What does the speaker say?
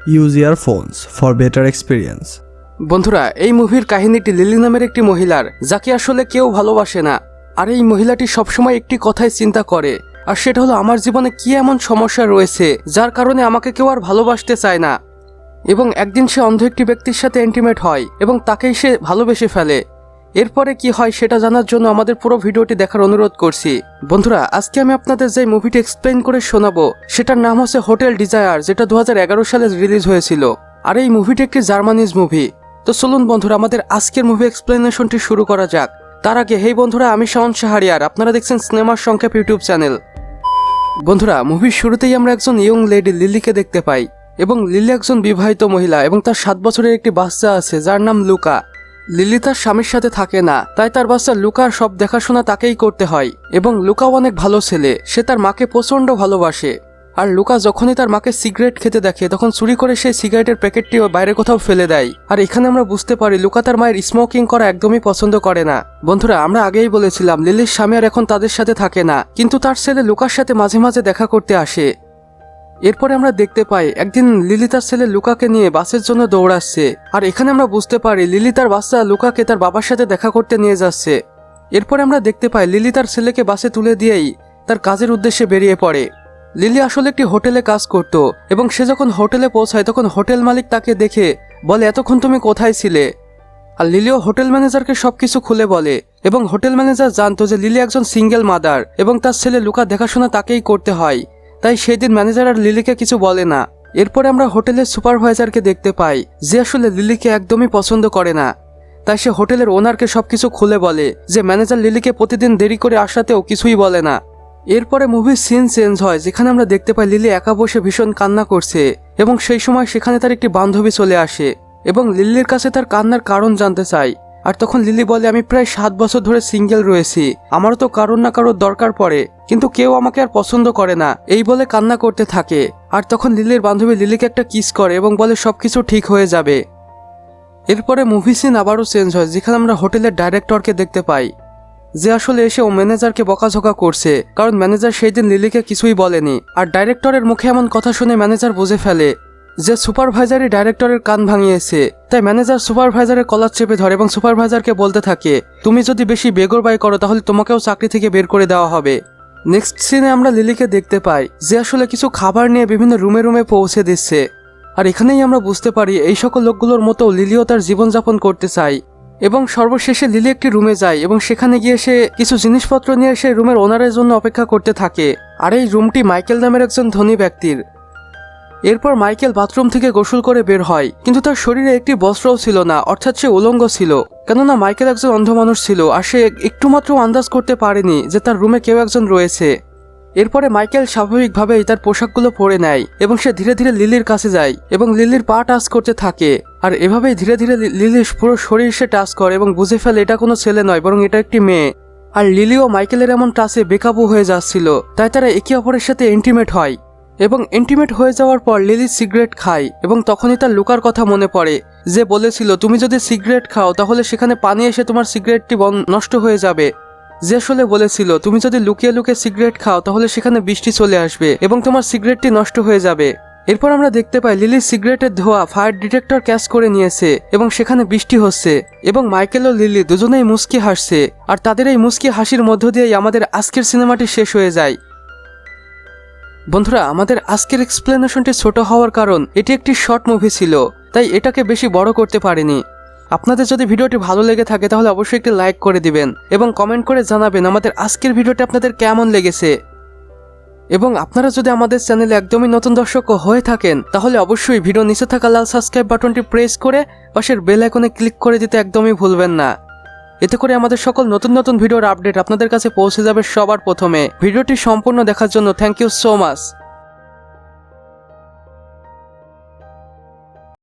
Use earphones for better experience. বন্ধুরা, এই মুভির কাহিনীটি লিলি নামের একটি মহিলার, যাকে আসলে কেউ ভালোবাসে না। আর এই মহিলাটি সবসময় একটি কথাই চিন্তা করে, আর সেটা হলো আমার জীবনে কি এমন সমস্যা রয়েছে যার কারণে আমাকে কেউ আর ভালোবাসতে চায় না। এবং একদিন সে অন্ধ একটি ব্যক্তির সাথে ইন্টিমেট হয় এবং তাকেই সে ভালোবেসে ফেলে। এরপরে কি হয় সেটা জানার জন্য আমাদের পুরো ভিডিওটি দেখার অনুরোধ করছি। বন্ধুরা, আজকে আমি আপনাদের যে মুভিটি এক্সপ্লেইন করে শোনাবো সেটার নাম হচ্ছে হোটেল ডিজায়ার, যেটা 2011 সালে রিলিজ হয়েছিল। আর এই মুভিটি একটি জার্মানিজ মুভি। তো চলুন বন্ধুরা, আমাদের আজকের মুভি এক্সপ্লেনেশনটি শুরু করা যাক। তার আগে হেই বন্ধুরা, আমি শাওন শাহরিয়ার, আপনারা দেখছেন সিনেমার সংক্ষেপ ইউটিউব চ্যানেল। বন্ধুরা, মুভির শুরুতেই আমরা একজন ইয়ং লেডি লিলিকে দেখতে পাই। এবং লিলি একজন বিবাহিত মহিলা এবং তার 7 বছরের একটি বাচ্চা আছে যার নাম লুকা। লিলি তার স্বামীর সাথে থাকে না, তাই তার বাচ্চা লুকার সব দেখাশোনা তাকেই করতে হয়। এবং লুকাও অনেক ভালো ছেলে, সে তার মাকে প্রচণ্ড ভালোবাসে। আর লুকা যখনই তার মাকে সিগারেট খেতে দেখে তখন চুরি করে সেই সিগারেটের প্যাকেটটি বাইরে কোথাও ফেলে দেয়। আর এখানে আমরা বুঝতে পারি লুকা তার মায়ের স্মোকিং করা একদমই পছন্দ করে না। বন্ধুরা, আমরা আগেই বলেছিলাম লিলির স্বামী আর এখন তাদের সাথে থাকে না, কিন্তু তার ছেলে লুকার সাথে মাঝে মাঝে দেখা করতে আসে। এরপরে আমরা দেখতে পাই একদিন লিলি তার ছেলে লুকাকে নিয়ে বাসের জন্য দৌড়াচ্ছে। আর এখানে আমরা বুঝতে পারি লিলি তার বাচ্চা লুকাকে তার বাবার সাথে দেখা করতে নিয়ে যাচ্ছে। এরপরে আমরা দেখতে পাই লিলি তার ছেলেকে বাসে তুলে দিয়েই তার কাজের উদ্দেশ্যে বেরিয়ে পড়ে। লিলি আসলে একটি হোটেলে কাজ করত এবং সে যখন হোটেলে পৌঁছায় তখন হোটেল মালিক তাকে দেখে বলে, এতক্ষণ তুমি কোথায় ছিলে? আর লিলিও হোটেল ম্যানেজারকে সবকিছু খুলে বলে। এবং হোটেল ম্যানেজার জানতো যে লিলি একজন সিঙ্গেল মাদার এবং তার ছেলে লুকা দেখাশোনা তাকেই করতে হয়, তাই সেই দিন ম্যানেজার আর লিলিকে কিছু বলে না। এরপরে আমরা হোটেলের সুপারভাইজারকে দেখতে পাই যে আসলে লিলিকে একদমই পছন্দ করে না, তাই সে হোটেলের ওনারকে সবকিছু খুলে বলে যে ম্যানেজার লিলিকে প্রতিদিন দেরি করে আসাতেও কিছুই বলে না। এরপরে মুভির সিন চেঞ্জ হয়, যেখানে আমরা দেখতে পাই লিলি একা বসে ভীষণ কান্না করছে এবং সেই সময় সেখানে তার একটি বান্ধবী চলে আসে এবং লিলির কাছে তার কান্নার কারণ জানতে চায়। আর তখন লিলি বলে, আমি প্রায় 7 বছর ধরে সিঙ্গেল রয়েছি, আমারও তো কারোর না কারোর দরকার পড়ে, কিন্তু কেউ আমাকে আর পছন্দ করে না, এই বলে কান্না করতে থাকে। আর তখন লিলির বান্ধবী লিলিকে একটা কিস করে এবং বলে সবকিছু ঠিক হয়ে যাবে। এরপরে মুভি সিন আবারও চেঞ্জ হয়, যেখানে আমরা হোটেলের ডাইরেক্টরকে দেখতে পাই যে আসলে এসে ও ম্যানেজারকে বকাঝকা করছে, কারণ ম্যানেজার সেই দিন লিলিকে কিছুই বলেনি। আর ডাইরেক্টরের মুখে এমন কথা শুনে ম্যানেজার বুঝে ফেলে যে সুপারভাইজারই ডাইরেক্টরের কান ভাঙিয়েছে। তাই ম্যানেজার সুপারভাইজারের কলার চেপে ধরে এবং সুপারভাইজারকে বলতে থাকে, তুমি যদি বেশি বেগরবাই করো তাহলে তোমাকেও চাকরি থেকে বের করে দেওয়া হবে। নেক্সট সিনে আমরা লিলিকে দেখতে পাই যে আসলে কিছু খাবার নিয়ে বিভিন্ন রুমে রুমে পৌঁছে দিচ্ছে। আর এখানেই আমরা বুঝতে পারি এই সকল লোকগুলোর মতো লিলিও তার জীবনযাপন করতে চায়। এবং সর্বশেষে লিলি একটি রুমে যায় এবং সেখানে গিয়ে সে কিছু জিনিসপত্র নিয়ে সে রুমের ওনারের জন্য অপেক্ষা করতে থাকে। আর এই রুমটি মাইকেল নামের একজন ধনী ব্যক্তির। এরপর মাইকেল বাথরুম থেকে গোসল করে বের হয়, কিন্তু তার শরীরে একটি বস্ত্রও ছিল না, অর্থাৎ সে উলঙ্গ ছিল। কেননা মাইকেল একজন অন্ধ মানুষ ছিল আর সে একটুমাত্র আন্দাজ করতে পারেনি যে তার রুমে কেউ একজন রয়েছে। এরপরে মাইকেল স্বাভাবিকভাবেই তার পোশাকগুলো পরে নেয় এবং সে ধীরে ধীরে লিলির কাছে যায় এবং লিলির পা টাচ করতে থাকে। আর এভাবেই ধীরে ধীরে লিলির পুরো শরীর সে টাচ করে এবং বুঝে ফেলে এটা কোনো ছেলে নয় বরং এটা একটি মেয়ে। আর লিলিও মাইকেলের এমন টাচে বেকাবু হয়ে যাচ্ছিল, তাই তারা একে অপরের সাথে ইন্টিমেট হয়। এবং ইন্টিমেট হয়ে যাওয়ার পর লিলি সিগারেট খায় এবং তখনই তার লুকার কথা মনে পড়ে যে বলেছিল, তুমি যদি সিগারেট খাও তাহলে সেখানে পানি এসে তোমার সিগারেটটি নষ্ট হয়ে যাবে। যে আসলে বলেছিল, তুমি যদি লুকিয়ে লুকিয়ে সিগারেট খাও তাহলে সেখানে বৃষ্টি চলে আসবে এবং তোমার সিগারেটটি নষ্ট হয়ে যাবে। এরপর আমরা দেখতে পাই লিলির সিগারেটের ধোঁয়া ফায়ার ডিটেক্টর ক্যাচ করে নিয়েছে এবং সেখানে বৃষ্টি হচ্ছে এবং মাইকেল ও লিলি দুজনেই মুস্কি হাসছে। আর তাদের এই মুস্কি হাসির মধ্য দিয়েই আমাদের আজকের সিনেমাটি শেষ হয়ে যায়। বন্ধুরা, আমাদের আজকের এক্সপ্লেনেশনটি ছোট হওয়ার কারণ এটি একটি শর্ট মুভি ছিল, তাই এটাকে বেশি বড় করতে পারিনি। আপনাদের যদি ভিডিওটি ভালো লেগে থাকে তাহলে অবশ্যই একটি লাইক করে দিবেন এবং কমেন্ট করে জানাবেন আমাদের আজকের ভিডিওটি আপনাদের কেমন লেগেছে। এবং আপনারা যদি আমাদের চ্যানেলে একদমই নতুন দর্শক হয়ে থাকেন তাহলে অবশ্যই ভিডিও নিচে থাকা লাল সাবস্ক্রাইব বাটনটি প্রেস করে পাশের বেল আইকনে ক্লিক করে দিতে একদমই ভুলবেন না। এতে করে আমাদের সকল নতুন নতুন ভিডিওর আপডেট আপনাদের কাছে পৌঁছে যাবে সবার প্রথমে। ভিডিওটি সম্পূর্ণ দেখার জন্য থ্যাংক ইউ সো মাচ।